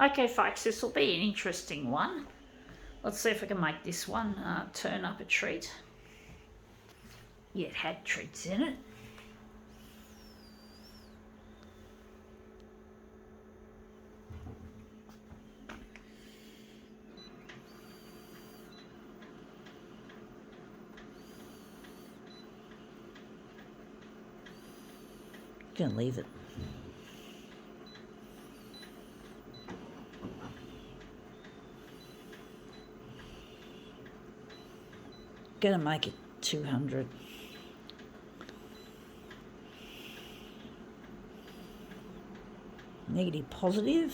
Okay, folks, this will be an interesting one. Let's see if I can make this one turn up a treat. Yeah, it had treats in it. Gonna leave it. Gonna make it 200. Negative, positive.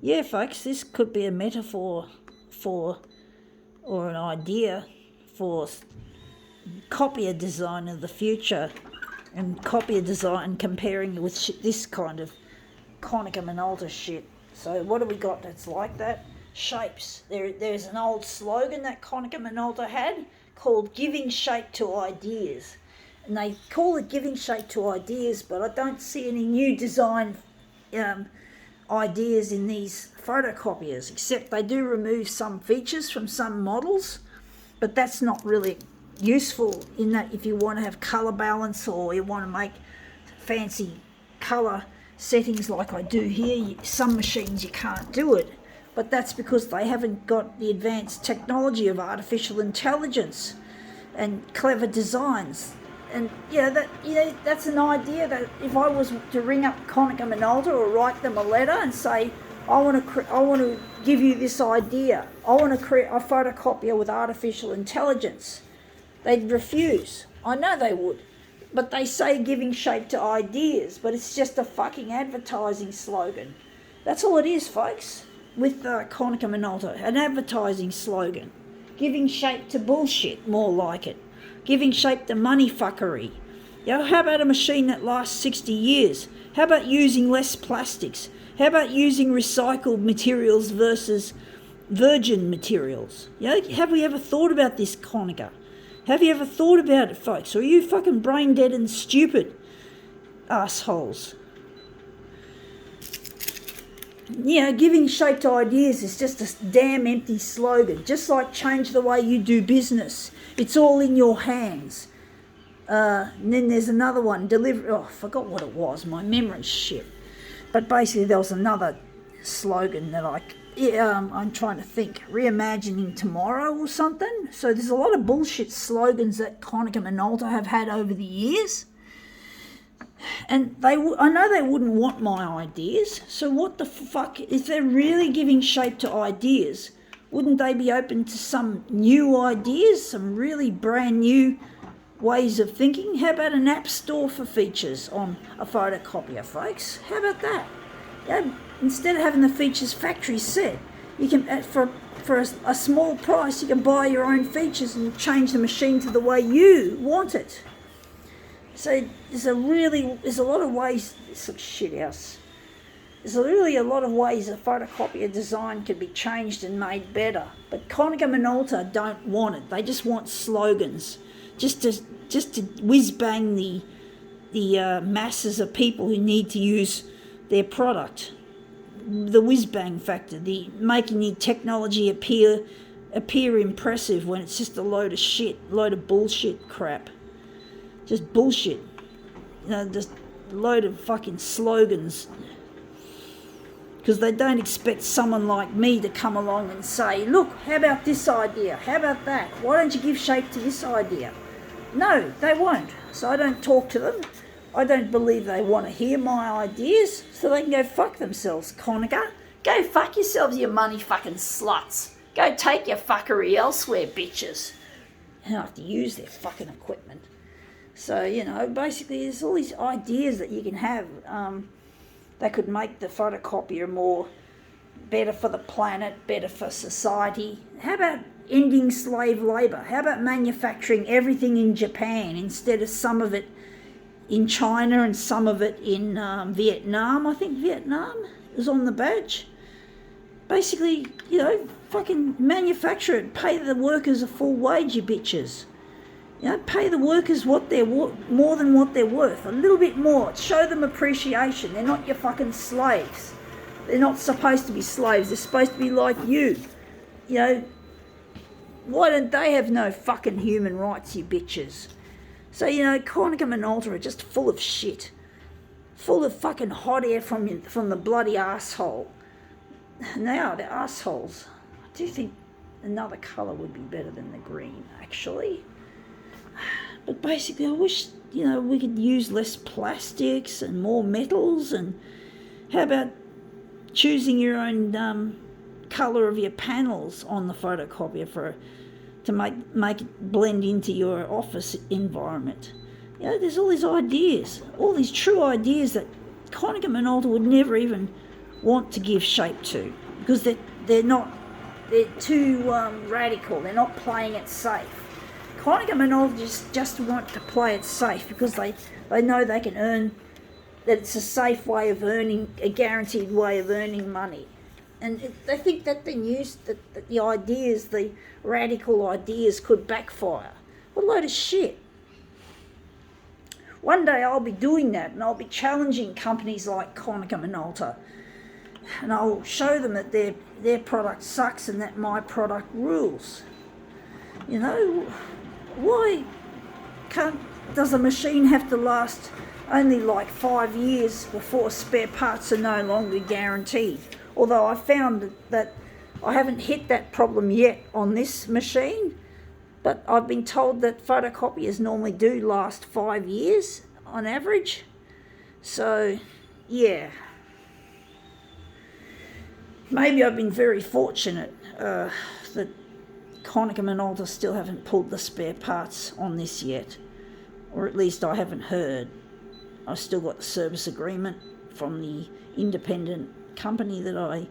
Yeah, folks, this could be a metaphor for, or an idea for copier design of the future, and copier design comparing with this kind of Konica Minolta shit. So what have we got that's like that? Shapes. There's an old slogan that Konica Minolta had called "Giving Shape to Ideas," and they call it "Giving Shape to Ideas," but I don't see any new design ideas in these photocopiers, except they do remove some features from some models, but that's not really useful in that if you want to have colour balance or you want to make fancy colour settings like I do here. Some machines you can't do it, but that's because they haven't got the advanced technology of artificial intelligence and clever designs. And that's an idea that if I was to ring up Konica Minolta or write them a letter and say, I want to give you this idea, I want to create a photocopier with artificial intelligence, they'd refuse. I know they would, but they say giving shape to ideas, but it's just a fucking advertising slogan. That's all it is, folks, with Konica Minolta, an advertising slogan. Giving shape to bullshit, more like it. Giving shape to money fuckery. How about a machine that lasts 60 years? How about using less plastics? How about using recycled materials versus virgin materials? Have we ever thought about this, Konica? Have you ever thought about it, folks? Or are you fucking brain dead and stupid assholes? Giving shape to ideas is just a damn empty slogan, just like change the way you do business. It's all in your hands. And then there's another one, I forgot what it was, my memory's shit. But basically there was another slogan that I'm trying to think, reimagining tomorrow or something. So there's a lot of bullshit slogans that Konica Minolta have had over the years. And I know they wouldn't want my ideas, so what the fuck, if they're really giving shape to ideas, wouldn't they be open to some new ideas, some really brand new ways of thinking? How about an app store for features on a photocopier, folks? How about that? Instead of having the features factory set, you can, for a small price, you can buy your own features and change the machine to the way you want it. So there's a lot of ways, this looks shit house. There's really a lot of ways a photocopier design can be changed and made better. But Konica Minolta don't want it. They just want slogans, just to whiz bang the masses of people who need to use their product. The whiz bang factor, the making the technology appear impressive when it's just a load of shit, load of bullshit crap. Just bullshit. Just a load of fucking slogans. Because they don't expect someone like me to come along and say, look, how about this idea? How about that? Why don't you give shape to this idea? No, they won't. So I don't talk to them. I don't believe they want to hear my ideas, so they can go fuck themselves, Konica. Go fuck yourselves, you money fucking sluts. Go take your fuckery elsewhere, bitches. I don't have to use their fucking equipment. So, basically there's all these ideas that you can have that could make the photocopier more better for the planet, better for society. How about ending slave labour? How about manufacturing everything in Japan instead of some of it in China and some of it in Vietnam? I think Vietnam is on the badge. Basically, fucking manufacture it. Pay the workers a full wage, you bitches. Pay the workers what they're more than what they're worth. A little bit more. Show them appreciation. They're not your fucking slaves. They're not supposed to be slaves. They're supposed to be like you. Why don't they have no fucking human rights, you bitches? So, Konica Minolta are just full of shit. Full of fucking hot air from the bloody asshole. And they are, they're assholes. I do think another colour would be better than the green, actually. But basically, I wish, we could use less plastics and more metals. And how about choosing your own colour of your panels on the photocopier to make it blend into your office environment? There's all these ideas, all these true ideas that Konica Minolta would never even want to give shape to, because they're too radical. They're not playing it safe. Konica Minolta just want to play it safe because they know they can earn, that it's a safe way of earning, a guaranteed way of earning money. And they think that the news, that the ideas, the radical ideas could backfire. What a load of shit. One day I'll be doing that, and I'll be challenging companies like Konica Minolta, and I'll show them that their product sucks and that my product rules. Why does a machine have to last only like 5 years before spare parts are no longer guaranteed? Although I found that I haven't hit that problem yet on this machine, but I've been told that photocopiers normally do last 5 years on average. So, yeah. Maybe I've been very fortunate that Konica Minolta still haven't pulled the spare parts on this yet, or at least I haven't heard. I've still got the service agreement from the independent company that I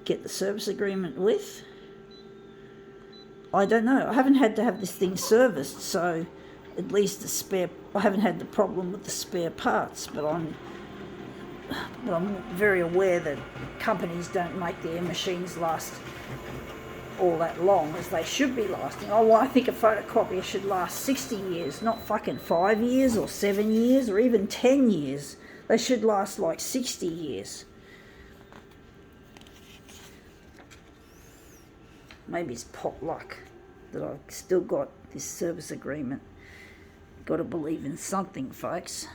get the service agreement with. I don't know. I haven't had to have this thing serviced, so at least I haven't had the problem with the spare parts, but I'm very aware that companies don't make their machines last all that long as they should be lasting. I think a photocopier should last 60 years, not fucking 5 years or 7 years or even 10 years. They should last like 60 years. Maybe it's pot luck that I've still got this service agreement. Got to believe in something, folks.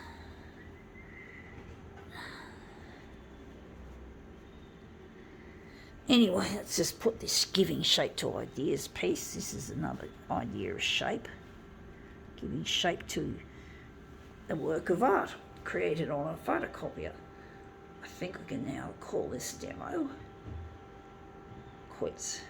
Anyway, let's just put this giving shape to ideas piece. This is another idea of shape. Giving shape to a work of art created on a photocopier. I think I can now call this demo quits.